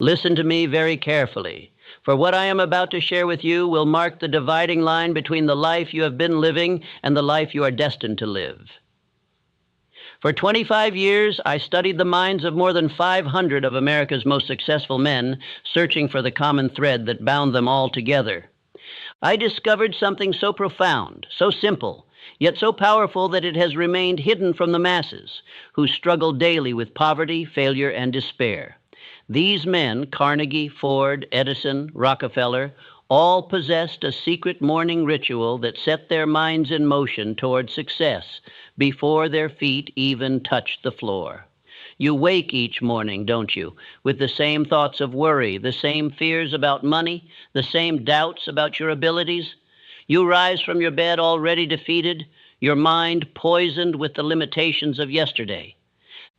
Listen to me very carefully, for what I am about to share with you will mark the dividing line between the life you have been living and the life you are destined to live. For 25 years, I studied the minds of more than 500 of America's most successful men, searching for the common thread that bound them all together. I discovered something so profound, so simple, yet so powerful that it has remained hidden from the masses, who struggle daily with poverty, failure, and despair. These men, Carnegie, Ford, Edison, Rockefeller, all possessed a secret morning ritual that set their minds in motion toward success before their feet even touched the floor. You wake each morning, don't you, with the same thoughts of worry, the same fears about money, the same doubts about your abilities? You rise from your bed already defeated, your mind poisoned with the limitations of yesterday.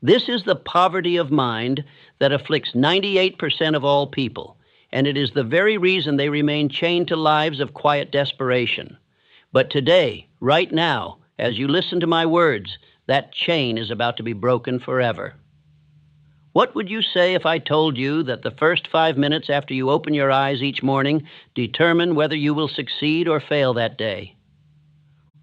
This is the poverty of mind that afflicts 98% of all people, and it is the very reason they remain chained to lives of quiet desperation. But today, right now, as you listen to my words, that chain is about to be broken forever. What would you say if I told you that the first 5 minutes after you open your eyes each morning determine whether you will succeed or fail that day?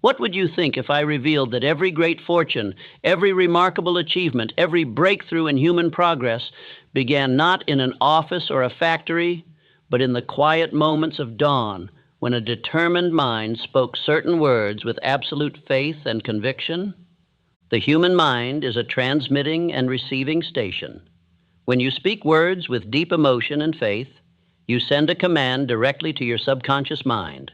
What would you think if I revealed that every great fortune, every remarkable achievement, every breakthrough in human progress began not in an office or a factory, but in the quiet moments of dawn when a determined mind spoke certain words with absolute faith and conviction? The human mind is a transmitting and receiving station. When you speak words with deep emotion and faith, you send a command directly to your subconscious mind,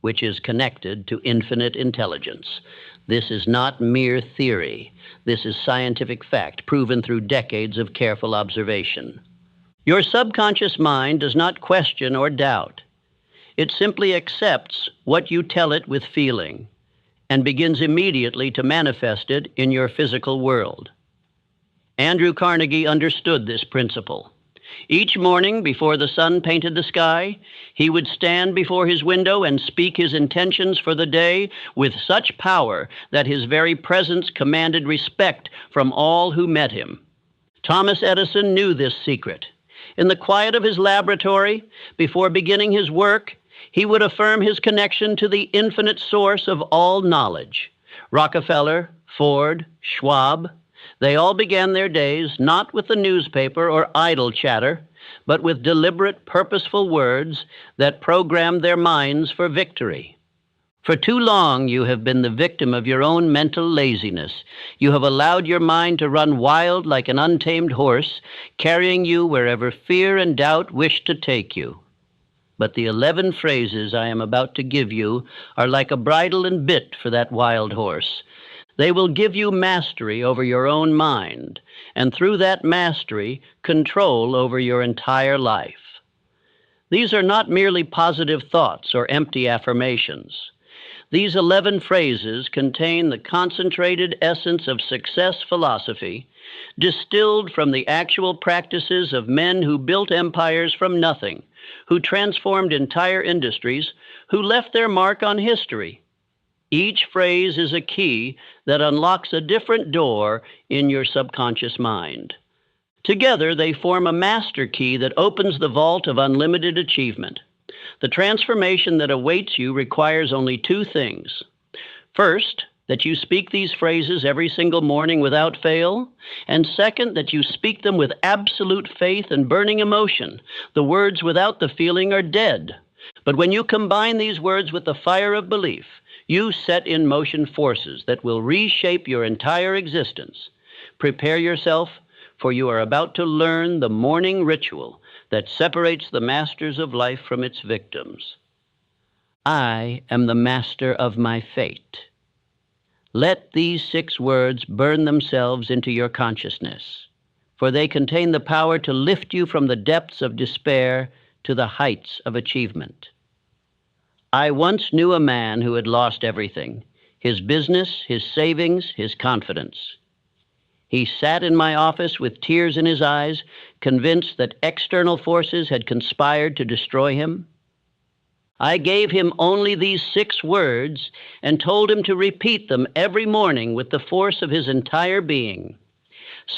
which is connected to infinite intelligence. This is not mere theory. This is scientific fact, proven through decades of careful observation. Your subconscious mind does not question or doubt. It simply accepts what you tell it with feeling and begins immediately to manifest it in your physical world. Andrew Carnegie understood this principle. Each morning, before the sun painted the sky, he would stand before his window and speak his intentions for the day with such power that his very presence commanded respect from all who met him. Thomas Edison knew this secret. In the quiet of his laboratory, before beginning his work, he would affirm his connection to the infinite source of all knowledge. Rockefeller, Ford, Schwab, they all began their days not with the newspaper or idle chatter, but with deliberate, purposeful words that programmed their minds for victory. For too long, you have been the victim of your own mental laziness. You have allowed your mind to run wild like an untamed horse, carrying you wherever fear and doubt wish to take you. But the 11 phrases I am about to give you are like a bridle and bit for that wild horse. They will give you mastery over your own mind, and through that mastery, control over your entire life. These are not merely positive thoughts or empty affirmations. These 11 phrases contain the concentrated essence of success philosophy, distilled from the actual practices of men who built empires from nothing, who transformed entire industries, who left their mark on history. Each phrase is a key that unlocks a different door in your subconscious mind. Together, they form a master key that opens the vault of unlimited achievement. The transformation that awaits you requires only 2 things. First, that you speak these phrases every single morning without fail, and second, that you speak them with absolute faith and burning emotion. The words without the feeling are dead. But when you combine these words with the fire of belief, you set in motion forces that will reshape your entire existence. Prepare yourself, for you are about to learn the morning ritual that separates the masters of life from its victims. I am the master of my fate. Let these 6 words burn themselves into your consciousness, for they contain the power to lift you from the depths of despair to the heights of achievement. I once knew a man who had lost everything: his business, his savings, his confidence. He sat in my office with tears in his eyes, convinced that external forces had conspired to destroy him. I gave him only these 6 words and told him to repeat them every morning with the force of his entire being.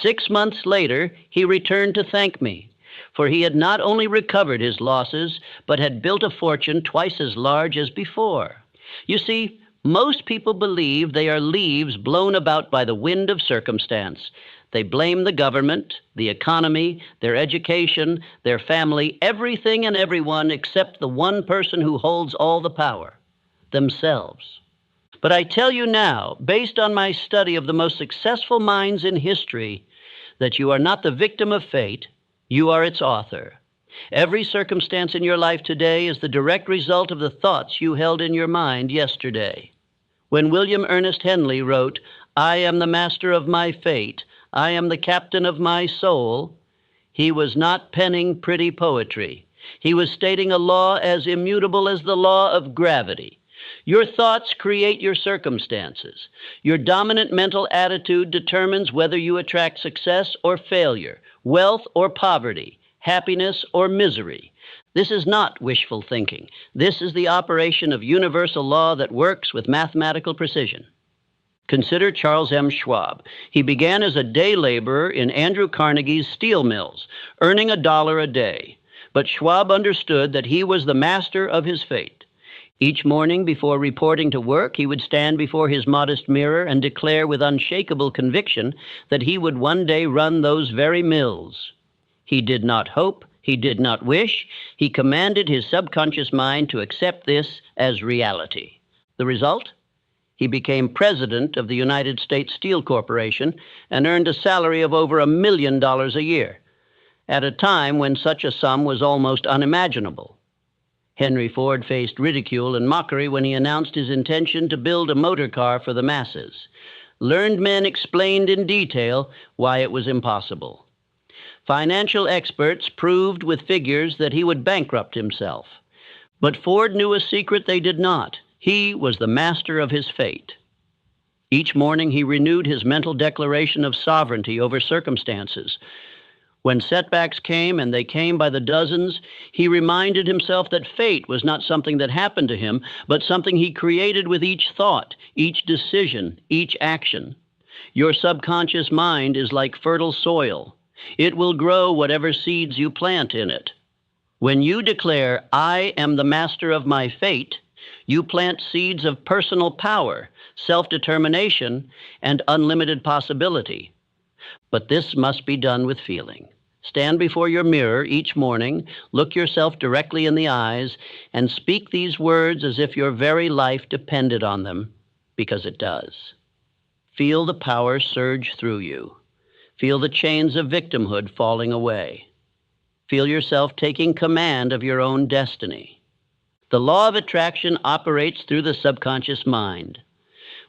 6 months later, he returned to thank me, for he had not only recovered his losses, but had built a fortune twice as large as before. You see, most people believe they are leaves blown about by the wind of circumstance. They blame the government, the economy, their education, their family, everything and everyone except the one person who holds all the power, themselves. But I tell you now, based on my study of the most successful minds in history, that you are not the victim of fate, you are its author. Every circumstance in your life today is the direct result of the thoughts you held in your mind yesterday. When William Ernest Henley wrote, "I am the master of my fate, I am the captain of my soul," he was not penning pretty poetry. He was stating a law as immutable as the law of gravity. Your thoughts create your circumstances. Your dominant mental attitude determines whether you attract success or failure, wealth or poverty, happiness or misery. This is not wishful thinking. This is the operation of universal law that works with mathematical precision. Consider Charles M. Schwab. He began as a day laborer in Andrew Carnegie's steel mills, earning $1 a day. But Schwab understood that he was the master of his fate. Each morning before reporting to work, he would stand before his modest mirror and declare with unshakable conviction that he would one day run those very mills. He did not hope, he did not wish, he commanded his subconscious mind to accept this as reality. The result? He became president of the United States Steel Corporation and earned a salary of over $1 million a year, at a time when such a sum was almost unimaginable. Henry Ford faced ridicule and mockery when he announced his intention to build a motor car for the masses. Learned men explained in detail why it was impossible. Financial experts proved with figures that he would bankrupt himself. But Ford knew a secret they did not. He was the master of his fate. Each morning he renewed his mental declaration of sovereignty over circumstances. When setbacks came, and they came by the dozens, he reminded himself that fate was not something that happened to him, but something he created with each thought, each decision, each action. Your subconscious mind is like fertile soil. It will grow whatever seeds you plant in it. When you declare, "I am the master of my fate," you plant seeds of personal power, self-determination, and unlimited possibility. But this must be done with feeling. Stand before your mirror each morning, look yourself directly in the eyes, and speak these words as if your very life depended on them, because it does. Feel the power surge through you. Feel the chains of victimhood falling away. Feel yourself taking command of your own destiny. The law of attraction operates through the subconscious mind.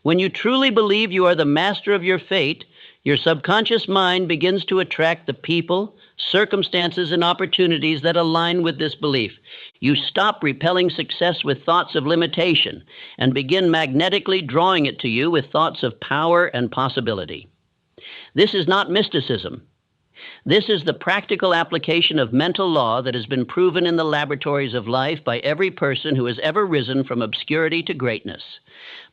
When you truly believe you are the master of your fate, your subconscious mind begins to attract the people, circumstances, and opportunities that align with this belief. You stop repelling success with thoughts of limitation and begin magnetically drawing it to you with thoughts of power and possibility. This is not mysticism. This is the practical application of mental law that has been proven in the laboratories of life by every person who has ever risen from obscurity to greatness.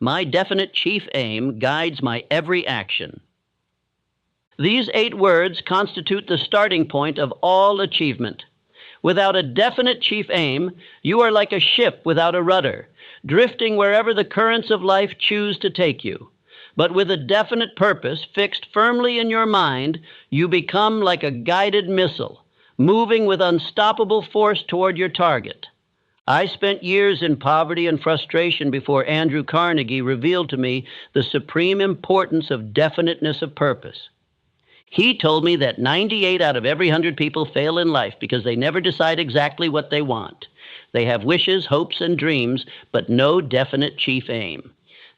My definite chief aim guides my every action. These 8 words constitute the starting point of all achievement. Without a definite chief aim, you are like a ship without a rudder, drifting wherever the currents of life choose to take you. But with a definite purpose fixed firmly in your mind, you become like a guided missile, moving with unstoppable force toward your target. I spent years in poverty and frustration before Andrew Carnegie revealed to me the supreme importance of definiteness of purpose. He told me that 98 out of every 100 people fail in life because they never decide exactly what they want. They have wishes, hopes, and dreams, but no definite chief aim.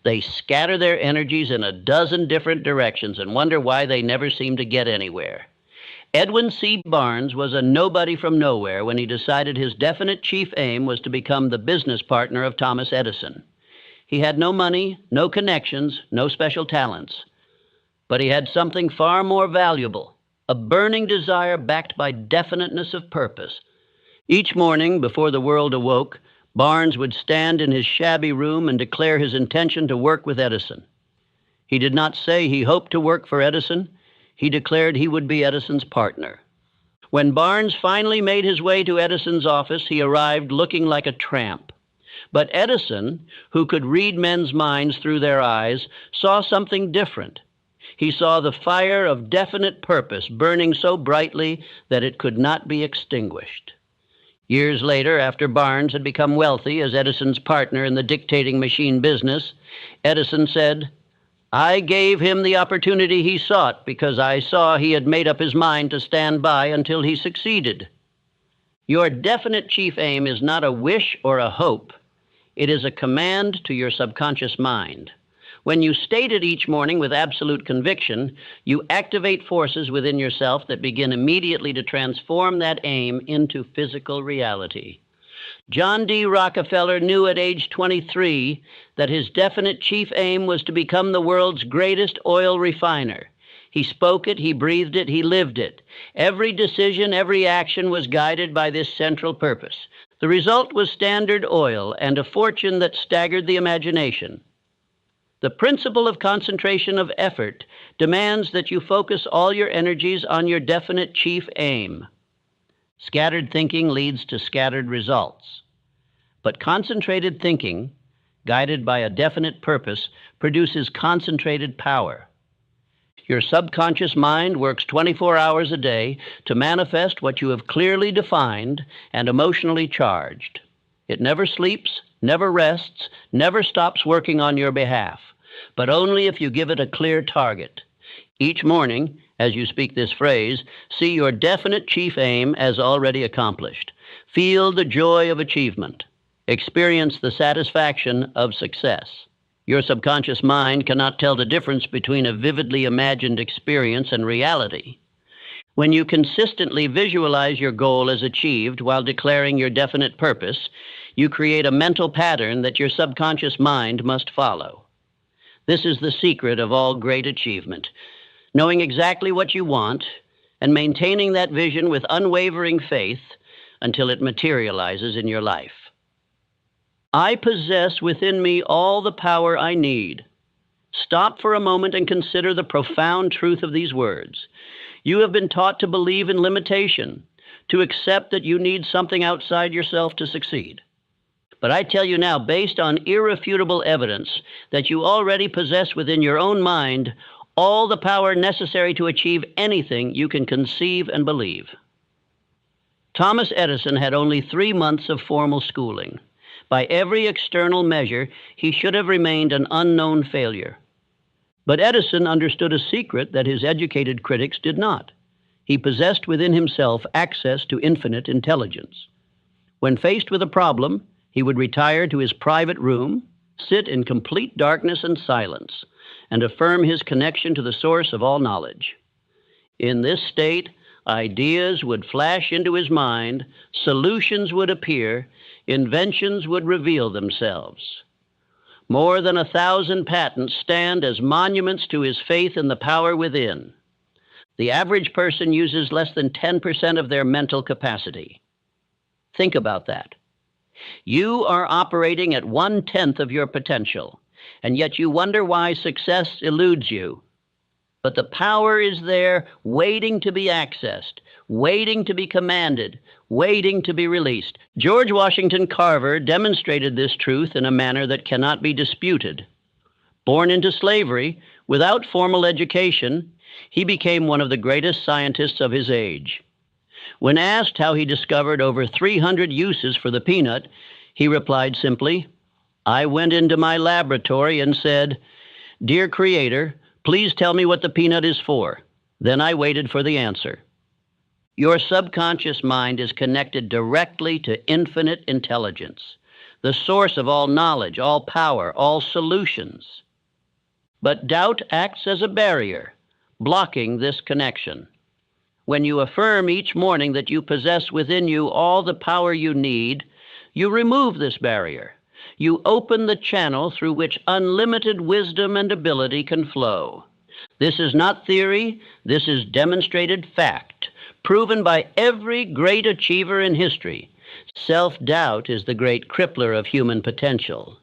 They scatter their energies in a dozen different directions and wonder why they never seem to get anywhere. Edwin C. Barnes was a nobody from nowhere when he decided his definite chief aim was to become the business partner of Thomas Edison. He had no money, no connections, no special talents. But he had something far more valuable, a burning desire backed by definiteness of purpose. Each morning, before the world awoke, Barnes would stand in his shabby room and declare his intention to work with Edison. He did not say he hoped to work for Edison. He declared he would be Edison's partner. When Barnes finally made his way to Edison's office, he arrived looking like a tramp. But Edison, who could read men's minds through their eyes, saw something different. He saw the fire of definite purpose burning so brightly that it could not be extinguished. Years later, after Barnes had become wealthy as Edison's partner in the dictating machine business, Edison said, "I gave him the opportunity he sought because I saw he had made up his mind to stand by until he succeeded." Your definite chief aim is not a wish or a hope. It is a command to your subconscious mind. When you state it each morning with absolute conviction, you activate forces within yourself that begin immediately to transform that aim into physical reality. John D. Rockefeller knew at age 23 that his definite chief aim was to become the world's greatest oil refiner. He spoke it, he breathed it, he lived it. Every decision, every action was guided by this central purpose. The result was Standard Oil and a fortune that staggered the imagination. The principle of concentration of effort demands that you focus all your energies on your definite chief aim. Scattered thinking leads to scattered results. But concentrated thinking, guided by a definite purpose, produces concentrated power. Your subconscious mind works 24 hours a day to manifest what you have clearly defined and emotionally charged. It never sleeps, never rests, never stops working on your behalf, but only if you give it a clear target. Each morning, as you speak this phrase, see your definite chief aim as already accomplished. Feel the joy of achievement. Experience the satisfaction of success. Your subconscious mind cannot tell the difference between a vividly imagined experience and reality. When you consistently visualize your goal as achieved while declaring your definite purpose, you create a mental pattern that your subconscious mind must follow. This is the secret of all great achievement. Knowing exactly what you want and maintaining that vision with unwavering faith until it materializes in your life. I possess within me all the power I need. Stop for a moment and consider the profound truth of these words. You have been taught to believe in limitation, to accept that you need something outside yourself to succeed. But I tell you now, based on irrefutable evidence, that you already possess within your own mind all the power necessary to achieve anything you can conceive and believe. Thomas Edison had only 3 months of formal schooling. By every external measure, he should have remained an unknown failure. But Edison understood a secret that his educated critics did not. He possessed within himself access to infinite intelligence. When faced with a problem, he would retire to his private room, sit in complete darkness and silence, and affirm his connection to the source of all knowledge. In this state, ideas would flash into his mind, solutions would appear, inventions would reveal themselves. More than 1,000 patents stand as monuments to his faith in the power within. The average person uses less than 10% of their mental capacity. Think about that. You are operating at 1/10 of your potential, and yet you wonder why success eludes you. But the power is there, waiting to be accessed, waiting to be commanded, waiting to be released. George Washington Carver demonstrated this truth in a manner that cannot be disputed. Born into slavery, without formal education, he became one of the greatest scientists of his age. When asked how he discovered over 300 uses for the peanut, he replied simply, "I went into my laboratory and said, 'Dear Creator, please tell me what the peanut is for.' Then I waited for the answer." Your subconscious mind is connected directly to infinite intelligence, the source of all knowledge, all power, all solutions. But doubt acts as a barrier, blocking this connection. When you affirm each morning that you possess within you all the power you need, you remove this barrier. You open the channel through which unlimited wisdom and ability can flow. This is not theory, this is demonstrated fact, proven by every great achiever in history. Self-doubt is the great crippler of human potential.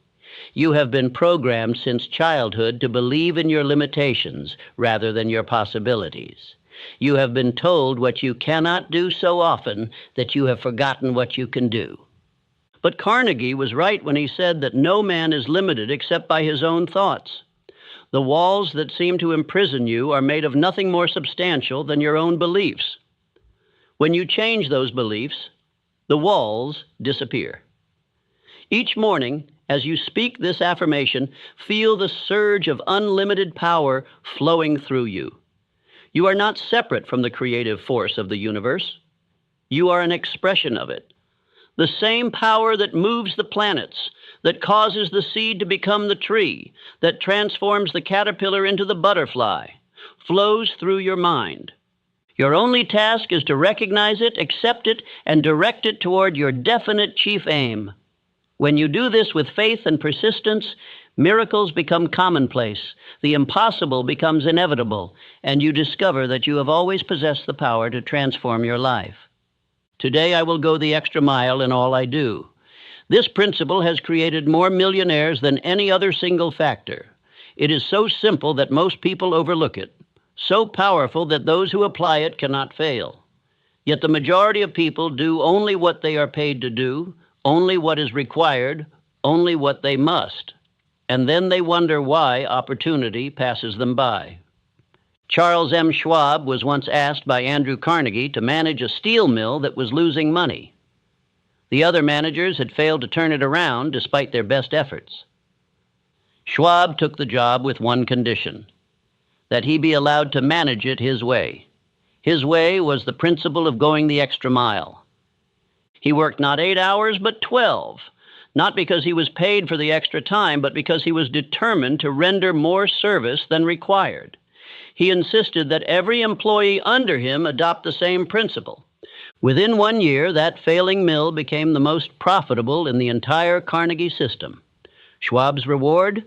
You have been programmed since childhood to believe in your limitations rather than your possibilities. You have been told what you cannot do so often that you have forgotten what you can do. But Carnegie was right when he said that no man is limited except by his own thoughts. The walls that seem to imprison you are made of nothing more substantial than your own beliefs. When you change those beliefs, the walls disappear. Each morning, as you speak this affirmation, feel the surge of unlimited power flowing through you. You are not separate from the creative force of the universe. You are an expression of it. The same power that moves the planets, that causes the seed to become the tree, that transforms the caterpillar into the butterfly, flows through your mind. Your only task is to recognize it, accept it, and direct it toward your definite chief aim. When you do this with faith and persistence, miracles become commonplace, the impossible becomes inevitable, and you discover that you have always possessed the power to transform your life. Today I will go the extra mile in all I do. This principle has created more millionaires than any other single factor. It is so simple that most people overlook it, so powerful that those who apply it cannot fail. Yet the majority of people do only what they are paid to do, only what is required, only what they must. And then they wonder why opportunity passes them by. Charles M. Schwab was once asked by Andrew Carnegie to manage a steel mill that was losing money. The other managers had failed to turn it around despite their best efforts. Schwab took the job with one condition: that he be allowed to manage it his way. His way was the principle of going the extra mile. He worked not 8 hours, but 12, not because he was paid for the extra time, but because he was determined to render more service than required. He insisted that every employee under him adopt the same principle. Within 1 year, that failing mill became the most profitable in the entire Carnegie system. Schwab's reward?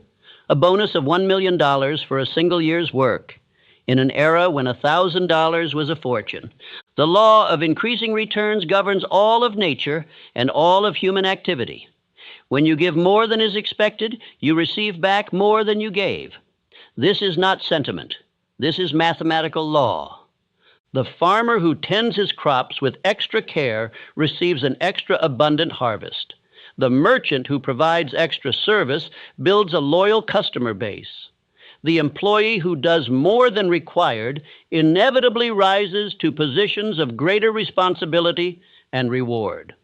A bonus of $1 million for a single year's work, in an era when $1,000 was a fortune. The law of increasing returns governs all of nature and all of human activity. When you give more than is expected, you receive back more than you gave. This is not sentiment. This is mathematical law. The farmer who tends his crops with extra care receives an extra abundant harvest. The merchant who provides extra service builds a loyal customer base. The employee who does more than required inevitably rises to positions of greater responsibility and reward.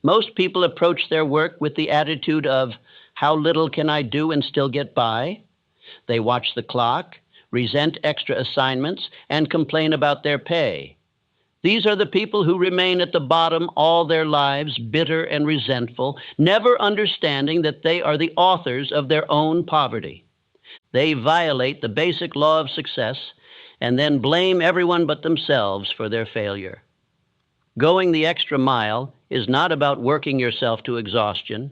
Most people approach their work with the attitude of, how little can I do and still get by? They watch the clock, resent extra assignments, and complain about their pay. These are the people who remain at the bottom all their lives, bitter and resentful, never understanding that they are the authors of their own poverty. They violate the basic law of success and then blame everyone but themselves for their failure. Going the extra mile is not about working yourself to exhaustion.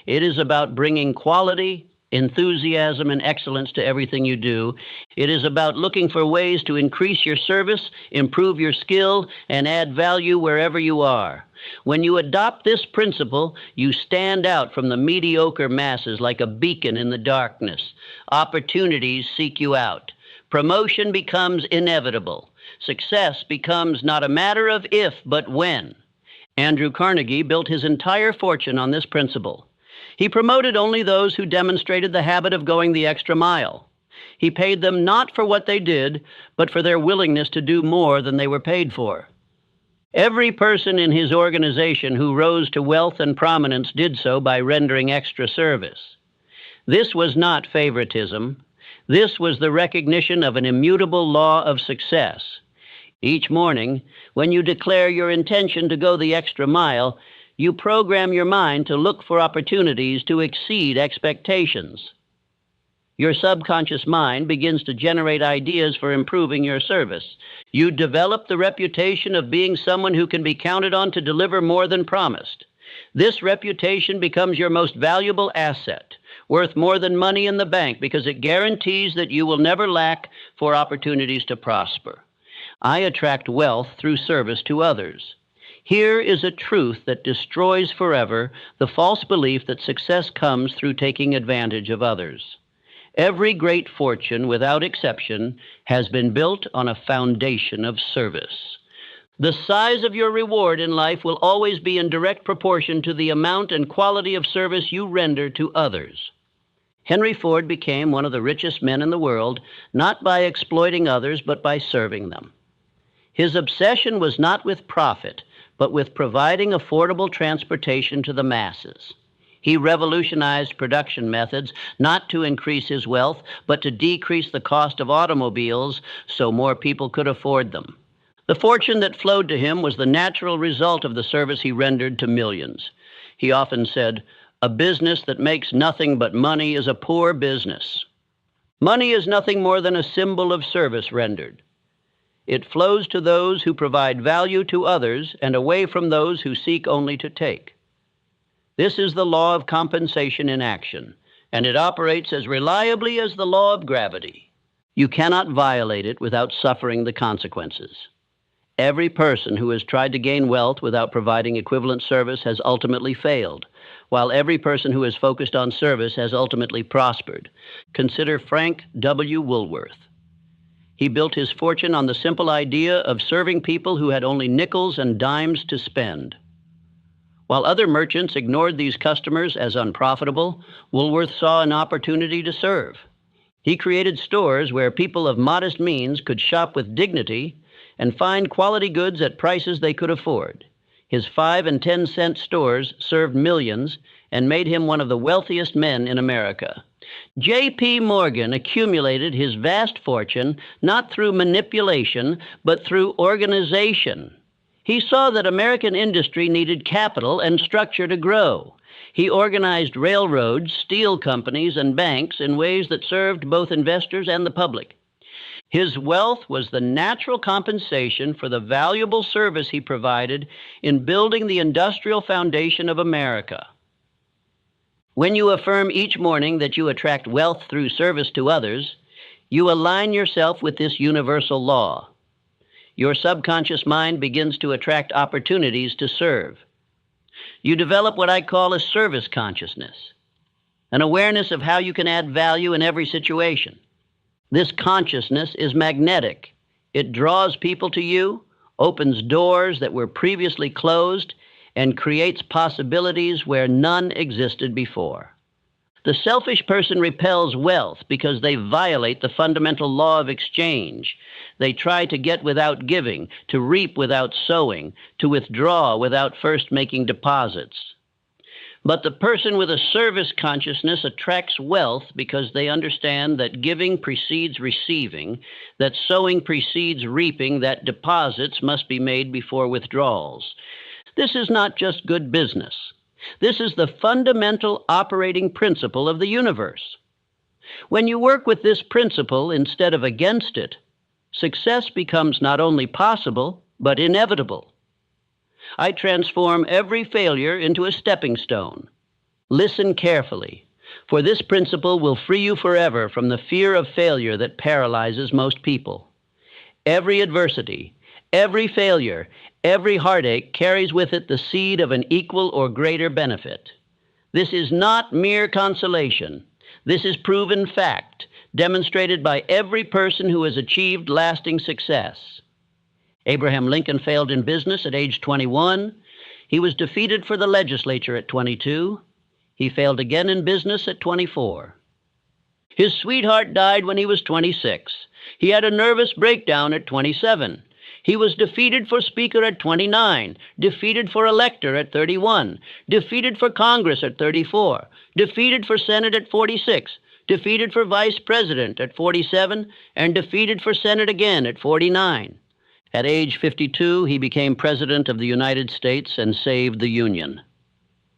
It is about bringing quality, enthusiasm, and excellence to everything you do. It is about looking for ways to increase your service, improve your skill, and add value wherever you are. When you adopt this principle, you stand out from the mediocre masses like a beacon in the darkness. Opportunities seek you out. Promotion becomes inevitable. Success becomes not a matter of if, but when. Andrew Carnegie built his entire fortune on this principle. He promoted only those who demonstrated the habit of going the extra mile. He paid them not for what they did, but for their willingness to do more than they were paid for. Every person in his organization who rose to wealth and prominence did so by rendering extra service. This was not favoritism. This was the recognition of an immutable law of success. Each morning, when you declare your intention to go the extra mile, you program your mind to look for opportunities to exceed expectations. Your subconscious mind begins to generate ideas for improving your service. You develop the reputation of being someone who can be counted on to deliver more than promised. This reputation becomes your most valuable asset, worth more than money in the bank, because it guarantees that you will never lack for opportunities to prosper. I attract wealth through service to others. Here is a truth that destroys forever the false belief that success comes through taking advantage of others. Every great fortune, without exception, has been built on a foundation of service. The size of your reward in life will always be in direct proportion to the amount and quality of service you render to others. Henry Ford became one of the richest men in the world, not by exploiting others, but by serving them. His obsession was not with profit, but with providing affordable transportation to the masses. He revolutionized production methods not to increase his wealth, but to decrease the cost of automobiles so more people could afford them. The fortune that flowed to him was the natural result of the service he rendered to millions. He often said, "A business that makes nothing but money is a poor business." Money is nothing more than a symbol of service rendered. It flows to those who provide value to others and away from those who seek only to take. This is the law of compensation in action, and it operates as reliably as the law of gravity. You cannot violate it without suffering the consequences. Every person who has tried to gain wealth without providing equivalent service has ultimately failed, while every person who has focused on service has ultimately prospered. Consider Frank W. Woolworth. He built his fortune on the simple idea of serving people who had only nickels and dimes to spend. While other merchants ignored these customers as unprofitable, Woolworth saw an opportunity to serve. He created stores where people of modest means could shop with dignity and find quality goods at prices they could afford. His 5 and 10 cent stores served millions and made him one of the wealthiest men in America. J.P. Morgan accumulated his vast fortune not through manipulation, but through organization. He saw that American industry needed capital and structure to grow. He organized railroads, steel companies, and banks in ways that served both investors and the public. His wealth was the natural compensation for the valuable service he provided in building the industrial foundation of America. When you affirm each morning that you attract wealth through service to others, you align yourself with this universal law. Your subconscious mind begins to attract opportunities to serve. You develop what I call a service consciousness, an awareness of how you can add value in every situation. This consciousness is magnetic. It draws people to you, opens doors that were previously closed, and creates possibilities where none existed before. The selfish person repels wealth because they violate the fundamental law of exchange. They try to get without giving, to reap without sowing, to withdraw without first making deposits. But the person with a service consciousness attracts wealth because they understand that giving precedes receiving, that sowing precedes reaping, that deposits must be made before withdrawals. This is not just good business. This is the fundamental operating principle of the universe. When you work with this principle instead of against it, success becomes not only possible, but inevitable. I transform every failure into a stepping stone. Listen carefully, for this principle will free you forever from the fear of failure that paralyzes most people. Every adversity, every failure, every heartache carries with it the seed of an equal or greater benefit. This is not mere consolation. This is proven fact, demonstrated by every person who has achieved lasting success. Abraham Lincoln failed in business at age 21. He was defeated for the legislature at 22. He failed again in business at 24. His sweetheart died when he was 26. He had a nervous breakdown at 27. He was defeated for Speaker at 29, defeated for Elector at 31, defeated for Congress at 34, defeated for Senate at 46, defeated for Vice President at 47, and defeated for Senate again at 49. At age 52, he became President of the United States and saved the Union.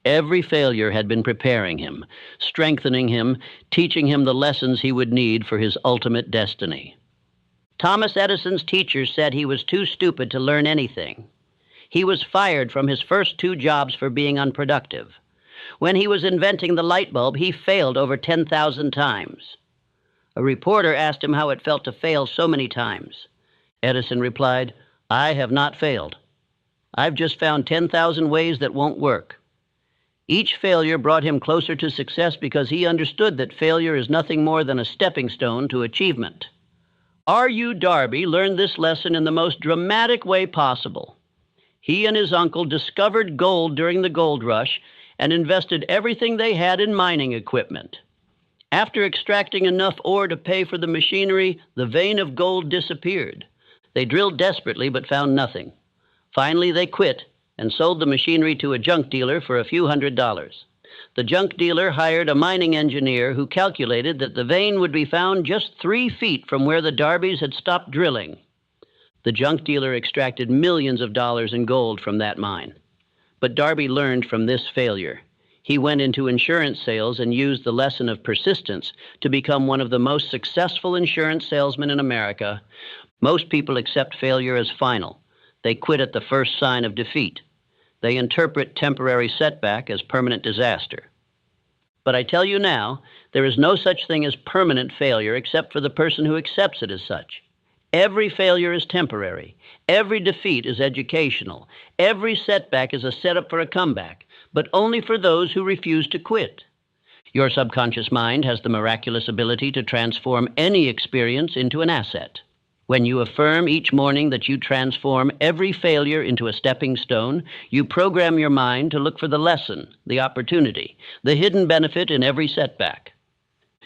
Every failure had been preparing him, strengthening him, teaching him the lessons he would need for his ultimate destiny. Thomas Edison's teachers said he was too stupid to learn anything. He was fired from his first 2 jobs for being unproductive. When he was inventing the light bulb, he failed over 10,000 times. A reporter asked him how it felt to fail so many times. Edison replied, "I have not failed. I've just found 10,000 ways that won't work." Each failure brought him closer to success because he understood that failure is nothing more than a stepping stone to achievement. R.U. Darby learned this lesson in the most dramatic way possible. He and his uncle discovered gold during the gold rush and invested everything they had in mining equipment. After extracting enough ore to pay for the machinery, the vein of gold disappeared. They drilled desperately but found nothing. Finally, they quit and sold the machinery to a junk dealer for a few $100s. The junk dealer hired a mining engineer who calculated that the vein would be found just 3 feet from where the Darbys had stopped drilling. The junk dealer extracted millions of dollars in gold from that mine. But Darby learned from this failure. He went into insurance sales and used the lesson of persistence to become one of the most successful insurance salesmen in America. Most people accept failure as final. They quit at the first sign of defeat. They interpret temporary setback as permanent disaster. But I tell you now, there is no such thing as permanent failure except for the person who accepts it as such. Every failure is temporary. Every defeat is educational. Every setback is a setup for a comeback, but only for those who refuse to quit. Your subconscious mind has the miraculous ability to transform any experience into an asset. When you affirm each morning that you transform every failure into a stepping stone, you program your mind to look for the lesson, the opportunity, the hidden benefit in every setback.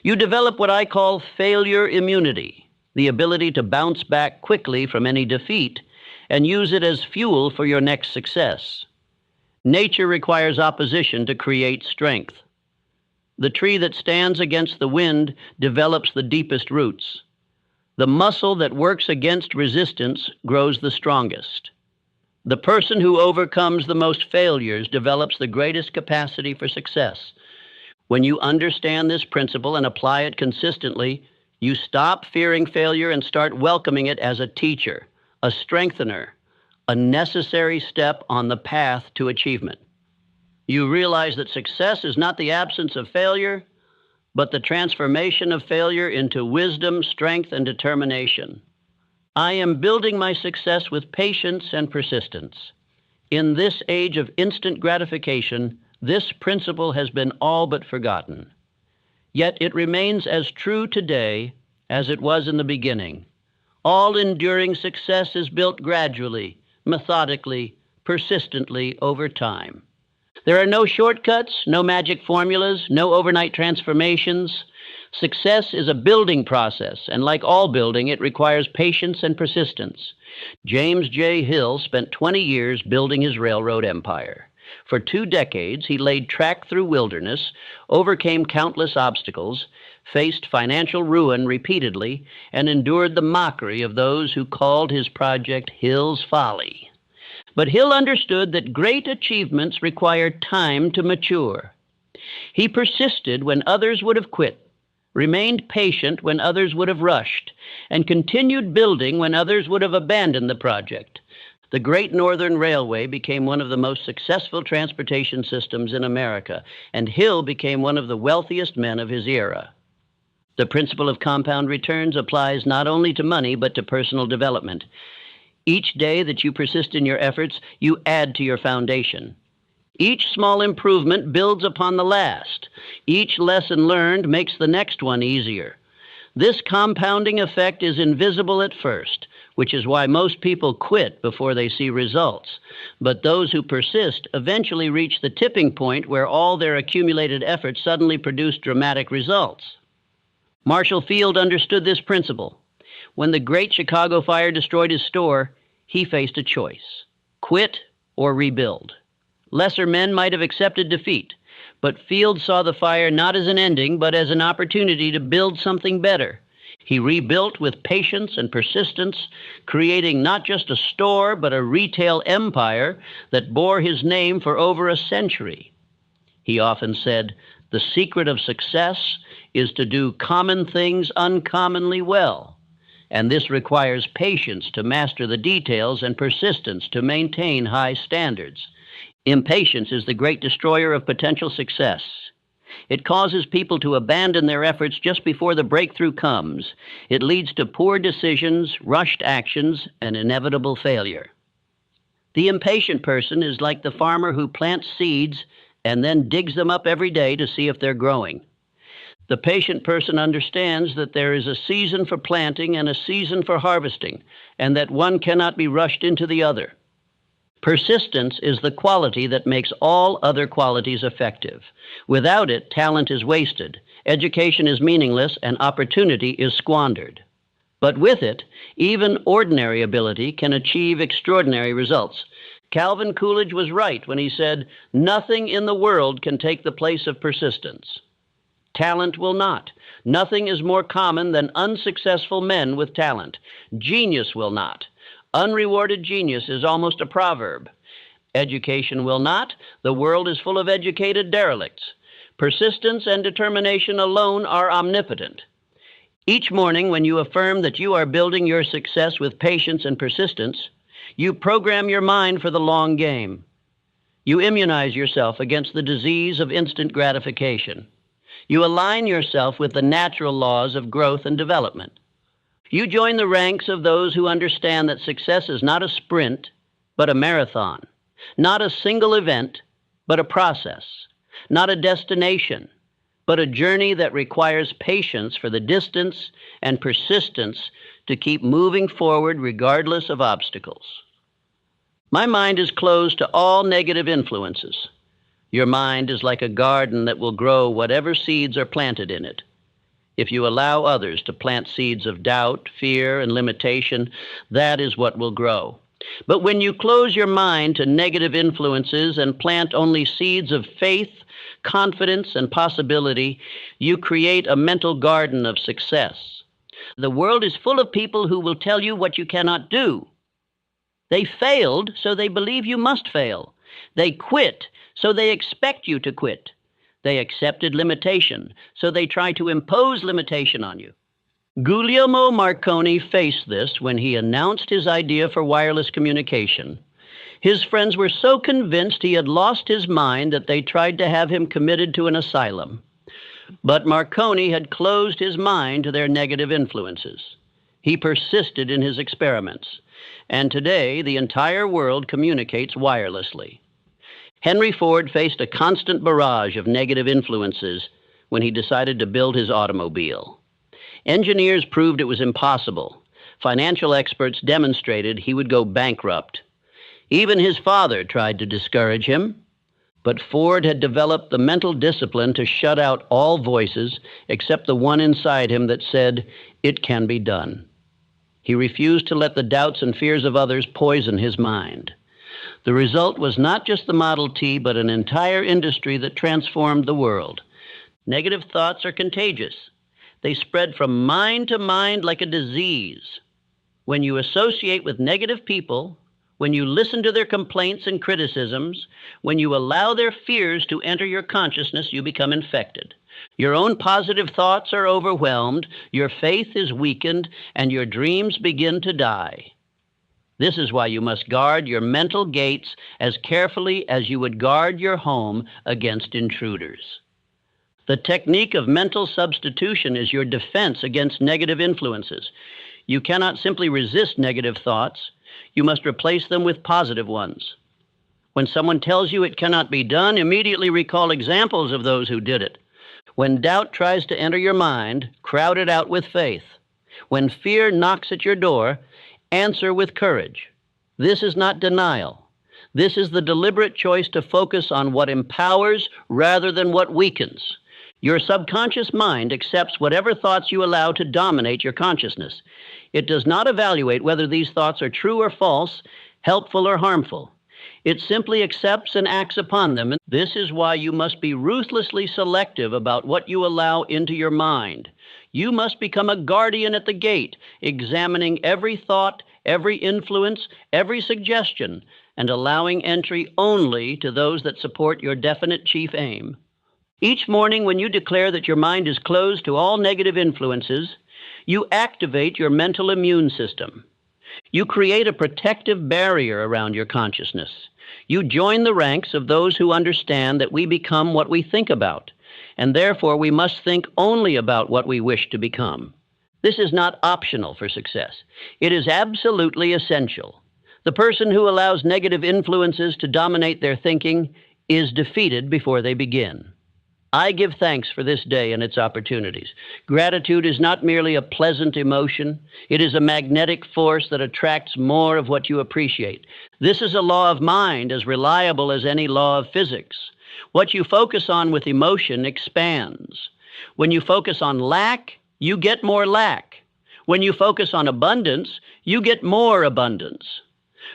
You develop what I call failure immunity, the ability to bounce back quickly from any defeat and use it as fuel for your next success. Nature requires opposition to create strength. The tree that stands against the wind develops the deepest roots. The muscle that works against resistance grows the strongest. The person who overcomes the most failures develops the greatest capacity for success. When you understand this principle and apply it consistently, you stop fearing failure and start welcoming it as a teacher, a strengthener, a necessary step on the path to achievement. You realize that success is not the absence of failure, but the transformation of failure into wisdom, strength, and determination. I am building my success with patience and persistence. In this age of instant gratification, this principle has been all but forgotten. Yet it remains as true today as it was in the beginning. All enduring success is built gradually, methodically, persistently over time. There are no shortcuts, no magic formulas, no overnight transformations. Success is a building process, and like all building, it requires patience and persistence. James J. Hill spent 20 years building his railroad empire. For 2 decades, he laid track through wilderness, overcame countless obstacles, faced financial ruin repeatedly, and endured the mockery of those who called his project Hill's Folly. But Hill understood that great achievements require time to mature. He persisted when others would have quit, remained patient when others would have rushed, and continued building when others would have abandoned the project. The Great Northern Railway became one of the most successful transportation systems in America, and Hill became one of the wealthiest men of his era. The principle of compound returns applies not only to money, but to personal development. Each day that you persist in your efforts, you add to your foundation. Each small improvement builds upon the last. Each lesson learned makes the next one easier. This compounding effect is invisible at first, which is why most people quit before they see results. But those who persist eventually reach the tipping point where all their accumulated efforts suddenly produce dramatic results. Marshall Field understood this principle. When the Great Chicago Fire destroyed his store, he faced a choice: quit or rebuild. Lesser men might have accepted defeat, but Field saw the fire not as an ending, but as an opportunity to build something better. He rebuilt with patience and persistence, creating not just a store, but a retail empire that bore his name for over a century. He often said, "The secret of success is to do common things uncommonly well." And this requires patience to master the details and persistence to maintain high standards. Impatience is the great destroyer of potential success. It causes people to abandon their efforts just before the breakthrough comes. It leads to poor decisions, rushed actions, and inevitable failure. The impatient person is like the farmer who plants seeds and then digs them up every day to see if they're growing. The patient person understands that there is a season for planting and a season for harvesting, and that one cannot be rushed into the other. Persistence is the quality that makes all other qualities effective. Without it, talent is wasted, education is meaningless, and opportunity is squandered. But with it, even ordinary ability can achieve extraordinary results. Calvin Coolidge was right when he said, "Nothing in the world can take the place of persistence." Talent will not. Nothing is more common than unsuccessful men with talent. Genius will not. Unrewarded genius is almost a proverb. Education will not. The world is full of educated derelicts. Persistence and determination alone are omnipotent. Each morning, when you affirm that you are building your success with patience and persistence, you program your mind for the long game. You immunize yourself against the disease of instant gratification. You align yourself with the natural laws of growth and development. You join the ranks of those who understand that success is not a sprint, but a marathon, not a single event, but a process, not a destination, but a journey that requires patience for the distance and persistence to keep moving forward regardless of obstacles. My mind is closed to all negative influences. Your mind is like a garden that will grow whatever seeds are planted in it. If you allow others to plant seeds of doubt, fear, and limitation, that is what will grow. But when you close your mind to negative influences and plant only seeds of faith, confidence, and possibility, you create a mental garden of success. The world is full of people who will tell you what you cannot do. They failed, so they believe you must fail. They quit, so they expect you to quit. They accepted limitation, so they try to impose limitation on you. Guglielmo Marconi faced this when he announced his idea for wireless communication. His friends were so convinced he had lost his mind that they tried to have him committed to an asylum. But Marconi had closed his mind to their negative influences. He persisted in his experiments, and today the entire world communicates wirelessly. Henry Ford faced a constant barrage of negative influences when he decided to build his automobile. Engineers proved it was impossible. Financial experts demonstrated he would go bankrupt. Even his father tried to discourage him, but Ford had developed the mental discipline to shut out all voices except the one inside him that said, "It can be done." He refused to let the doubts and fears of others poison his mind. The result was not just the Model T, but an entire industry that transformed the world. Negative thoughts are contagious. They spread from mind to mind like a disease. When you associate with negative people, when you listen to their complaints and criticisms, when you allow their fears to enter your consciousness, you become infected. Your own positive thoughts are overwhelmed, your faith is weakened, and your dreams begin to die. This is why you must guard your mental gates as carefully as you would guard your home against intruders. The technique of mental substitution is your defense against negative influences. You cannot simply resist negative thoughts. You must replace them with positive ones. When someone tells you it cannot be done, immediately recall examples of those who did it. When doubt tries to enter your mind, crowd it out with faith. When fear knocks at your door, answer with courage. This is not denial. This is the deliberate choice to focus on what empowers rather than what weakens. Your subconscious mind accepts whatever thoughts you allow to dominate your consciousness. It does not evaluate whether these thoughts are true or false, helpful or harmful. It simply accepts and acts upon them. This is why you must be ruthlessly selective about what you allow into your mind. You must become a guardian at the gate, examining every thought, every influence, every suggestion, and allowing entry only to those that support your definite chief aim. Each morning when you declare that your mind is closed to all negative influences, you activate your mental immune system. You create a protective barrier around your consciousness. You join the ranks of those who understand that we become what we think about, and therefore we must think only about what we wish to become. This is not optional for success. It is absolutely essential. The person who allows negative influences to dominate their thinking is defeated before they begin. I give thanks for this day and its opportunities. Gratitude is not merely a pleasant emotion. It is a magnetic force that attracts more of what you appreciate. This is a law of mind as reliable as any law of physics. What you focus on with emotion expands. When you focus on lack, you get more lack. When you focus on abundance, you get more abundance.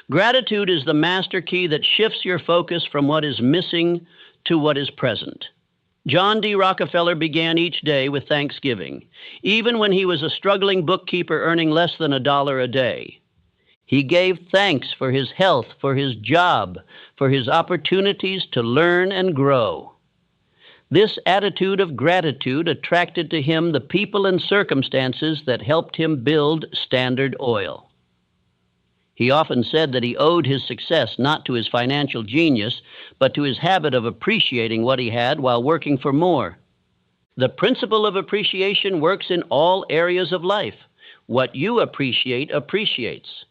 Gratitude is the master key that shifts your focus from what is missing to what is present. John D. Rockefeller began each day with thanksgiving, even when he was a struggling bookkeeper earning less than $1 a day. He gave thanks for his health, for his job, for his opportunities to learn and grow. This attitude of gratitude attracted to him the people and circumstances that helped him build Standard Oil. He often said that he owed his success not to his financial genius, but to his habit of appreciating what he had while working for more. The principle of appreciation works in all areas of life. What you appreciate appreciates.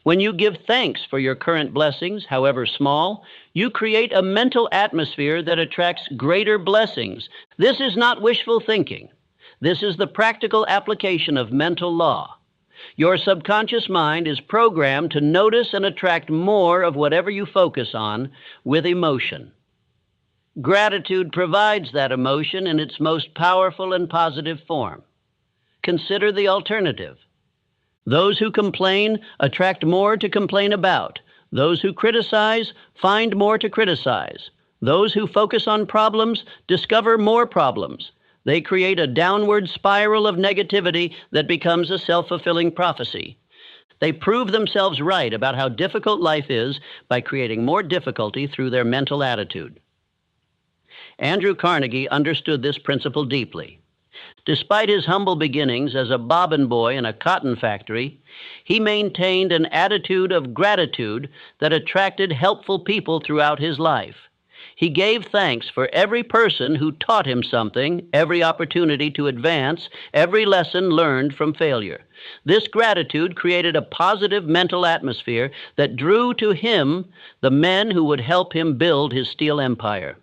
When you give thanks for your current blessings, however small, you create a mental atmosphere that attracts greater blessings. This is not wishful thinking. This is the practical application of mental law. Your subconscious mind is programmed to notice and attract more of whatever you focus on with emotion. Gratitude provides that emotion in its most powerful and positive form. Consider the alternative. Those who complain attract more to complain about. Those who criticize find more to criticize. Those who focus on problems discover more problems. They create a downward spiral of negativity that becomes a self-fulfilling prophecy. They prove themselves right about how difficult life is by creating more difficulty through their mental attitude. Andrew Carnegie understood this principle deeply. Despite his humble beginnings as a bobbin boy in a cotton factory, he maintained an attitude of gratitude that attracted helpful people throughout his life. He gave thanks for every person who taught him something, every opportunity to advance, every lesson learned from failure. This gratitude created a positive mental atmosphere that drew to him the men who would help him build his steel empire.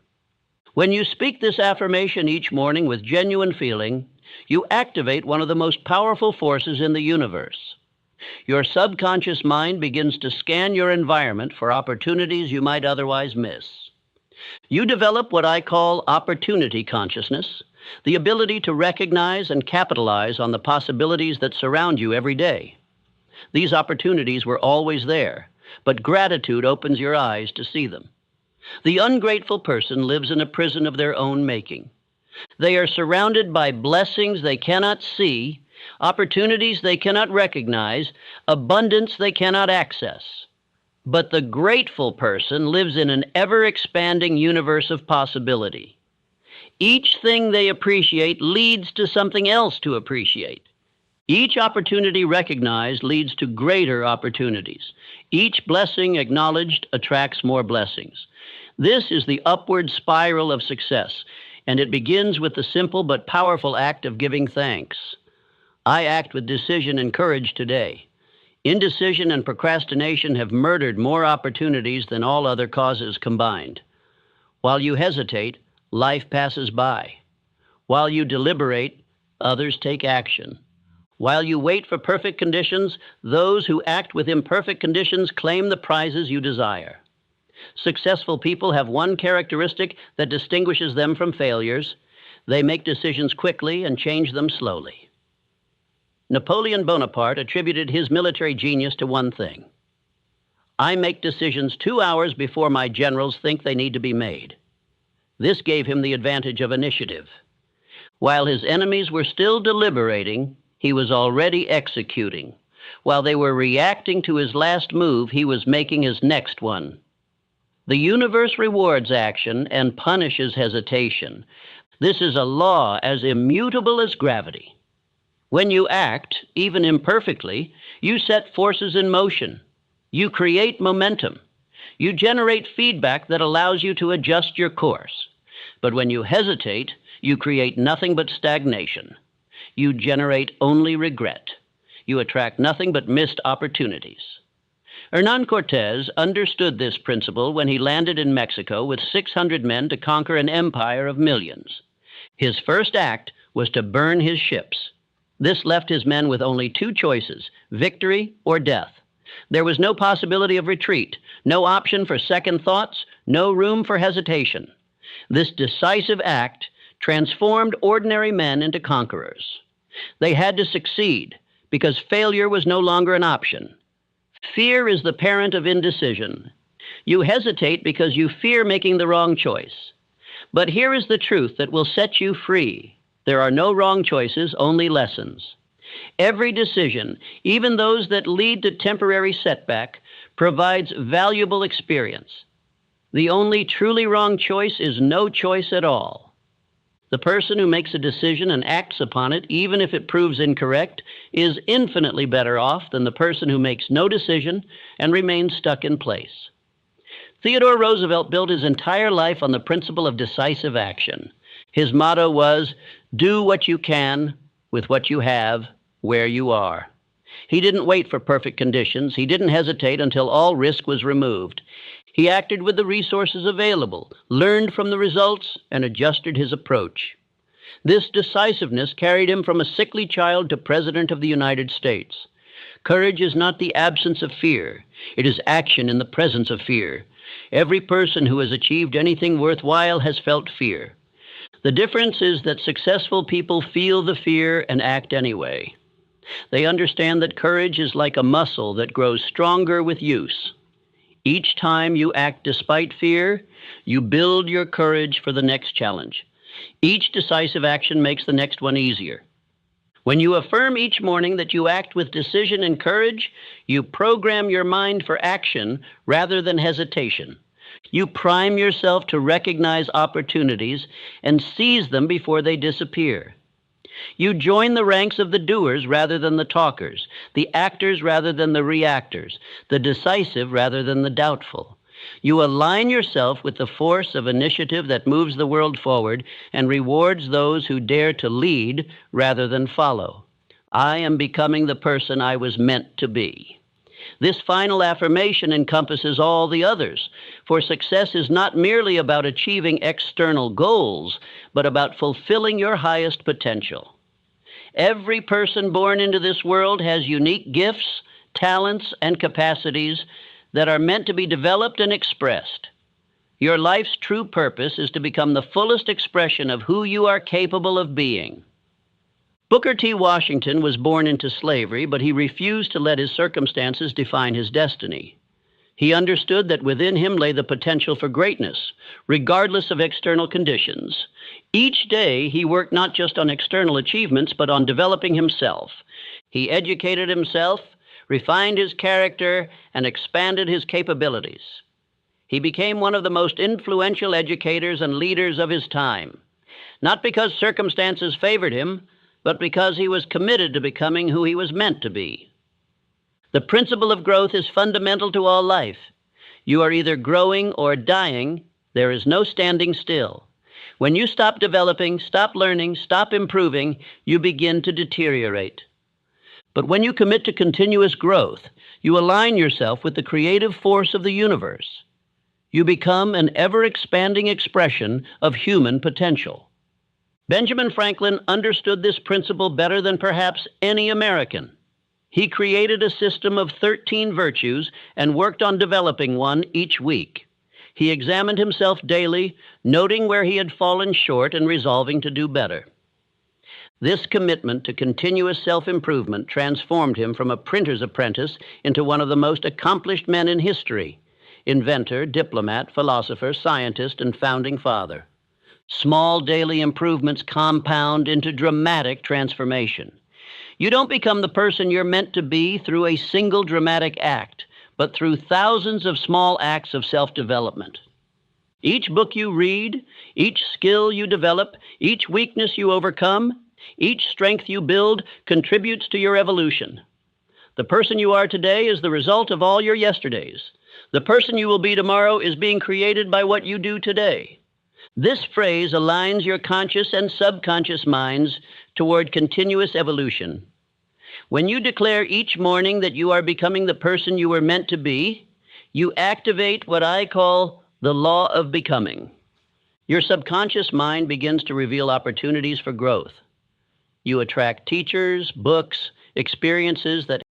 When you speak this affirmation each morning with genuine feeling, you activate one of the most powerful forces in the universe. Your subconscious mind begins to scan your environment for opportunities you might otherwise miss. You develop what I call opportunity consciousness, the ability to recognize and capitalize on the possibilities that surround you every day. These opportunities were always there, but gratitude opens your eyes to see them. The ungrateful person lives in a prison of their own making. They are surrounded by blessings they cannot see, opportunities they cannot recognize, abundance they cannot access. But the grateful person lives in an ever-expanding universe of possibility. Each thing they appreciate leads to something else to appreciate. Each opportunity recognized leads to greater opportunities. Each blessing acknowledged attracts more blessings. This is the upward spiral of success, and it begins with the simple but powerful act of giving thanks. I act with decision and courage today. Indecision and procrastination have murdered more opportunities than all other causes combined. While you hesitate, life passes by. While you deliberate, others take action. While you wait for perfect conditions, those who act with imperfect conditions claim the prizes you desire. Successful people have one characteristic that distinguishes them from failures. They make decisions quickly and change them slowly. Napoleon Bonaparte attributed his military genius to one thing. I make decisions 2 hours before my generals think they need to be made. This gave him the advantage of initiative. While his enemies were still deliberating, he was already executing. While they were reacting to his last move, he was making his next one. The universe rewards action and punishes hesitation. This is a law as immutable as gravity. When you act, even imperfectly, you set forces in motion. You create momentum. You generate feedback that allows you to adjust your course. But when you hesitate, you create nothing but stagnation. You generate only regret. You attract nothing but missed opportunities. Hernan Cortez understood this principle when he landed in Mexico with 600 men to conquer an empire of millions. His first act was to burn his ships. This left his men with only two choices: victory or death. There was no possibility of retreat, no option for second thoughts, no room for hesitation. This decisive act transformed ordinary men into conquerors. They had to succeed because failure was no longer an option. Fear is the parent of indecision. You hesitate because you fear making the wrong choice. But here is the truth that will set you free. There are no wrong choices, only lessons. Every decision, even those that lead to temporary setback, provides valuable experience. The only truly wrong choice is no choice at all. The person who makes a decision and acts upon it, even if it proves incorrect, is infinitely better off than the person who makes no decision and remains stuck in place. Theodore Roosevelt built his entire life on the principle of decisive action. His motto was, "Do what you can with what you have, where you are." He didn't wait for perfect conditions. He didn't hesitate until all risk was removed. He acted with the resources available, learned from the results, and adjusted his approach. This decisiveness carried him from a sickly child to President of the United States. Courage is not the absence of fear. It is action in the presence of fear. Every person who has achieved anything worthwhile has felt fear. The difference is that successful people feel the fear and act anyway. They understand that courage is like a muscle that grows stronger with use. Each time you act despite fear, you build your courage for the next challenge. Each decisive action makes the next one easier. When you affirm each morning that you act with decision and courage, you program your mind for action rather than hesitation. You prime yourself to recognize opportunities and seize them before they disappear. You join the ranks of the doers rather than the talkers, the actors rather than the reactors, the decisive rather than the doubtful. You align yourself with the force of initiative that moves the world forward and rewards those who dare to lead rather than follow. I am becoming the person I was meant to be. This final affirmation encompasses all the others, for success is not merely about achieving external goals, but about fulfilling your highest potential. Every person born into this world has unique gifts, talents, and capacities that are meant to be developed and expressed. Your life's true purpose is to become the fullest expression of who you are capable of being. Booker T. Washington was born into slavery, but he refused to let his circumstances define his destiny. He understood that within him lay the potential for greatness, regardless of external conditions. Each day, he worked not just on external achievements, but on developing himself. He educated himself, refined his character, and expanded his capabilities. He became one of the most influential educators and leaders of his time, not because circumstances favored him, but because he was committed to becoming who he was meant to be. The principle of growth is fundamental to all life. You are either growing or dying. There is no standing still. When you stop developing, stop learning, stop improving, you begin to deteriorate. But when you commit to continuous growth, you align yourself with the creative force of the universe. You become an ever-expanding expression of human potential. Benjamin Franklin understood this principle better than perhaps any American. He created a system of 13 virtues and worked on developing one each week. He examined himself daily, noting where he had fallen short and resolving to do better. This commitment to continuous self-improvement transformed him from a printer's apprentice into one of the most accomplished men in history: inventor, diplomat, philosopher, scientist, and founding father. Small daily improvements compound into dramatic transformation. You don't become the person you're meant to be through a single dramatic act, but through thousands of small acts of self-development. Each book you read, each skill you develop, each weakness you overcome, each strength you build contributes to your evolution. The person you are today is the result of all your yesterdays. The person you will be tomorrow is being created by what you do today. This phrase aligns your conscious and subconscious minds toward continuous evolution. When you declare each morning that you are becoming the person you were meant to be, you activate what I call the law of becoming. Your subconscious mind begins to reveal opportunities for growth. You attract teachers, books, experiences that